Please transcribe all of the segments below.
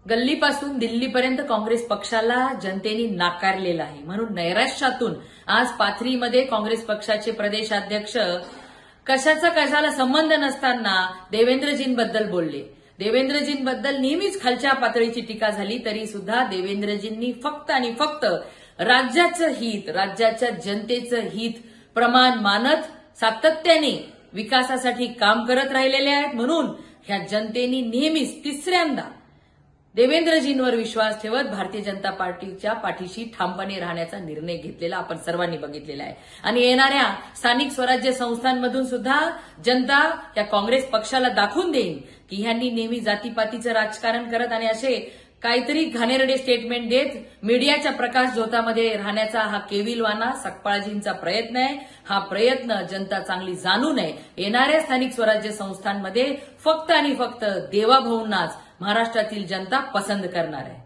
गल्लीपासून दिल्लीपर्यंत काँग्रेस पक्षाला जनतेने नाकारलेलं आहे. म्हणून नैराश्यातून आज पाथरीमध्ये काँग्रेस पक्षाचे प्रदेशाध्यक्ष कशाला संबंध नसताना देवेंद्रजींबद्दल बोलले. देवेंद्रजींबद्दल नेहमीच खालच्या पातळीची टीका झाली तरी सुद्धा देवेंद्रजींनी फक्त आणि फक्त राज्याचं हित, राज्याच्या जनतेचं हित प्रमाण मानत सातत्याने विकासासाठी काम करत राहिलेले आहेत. म्हणून ह्या जनतेने नेहमीच तिसऱ्यांदा देवेंद्रजींवर विश्वास ठेवत भारतीय जनता पार्टीच्या पाठीशी ठामपणे राहण्याचा निर्णय घेतलेला आपण सर्वांनी बघितलेला आहे. आणि येणाऱ्या स्थानिक स्वराज्य संस्थांमधून सुद्धा जनता या काँग्रेस पक्षाला दाखवून देईल की ह्यांनी नेहमी जातीपातीचं राजकारण करत आणि असे काहीतरी घाणेरडे स्टेटमेंट देत मीडियाच्या प्रकाश झोतामध्ये राहण्याचा हा केविलवाना सकपाळजींचा प्रयत्न आहे. हा प्रयत्न जनता चांगली जाणू नये. येणाऱ्या स्थानिक स्वराज्य संस्थांमध्ये फक्त आणि फक्त देवाभाऊंनाच महाराष्ट्रातील जनता पसंत करणार आहे.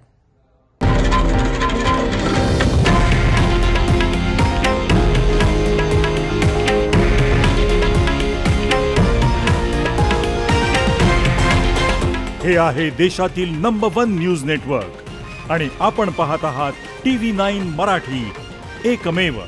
हे आहे देशातील नंबर 1 न्यूज नेटवर्क आणि आपण पाहत आहात TV9 मराठी, एकमेव.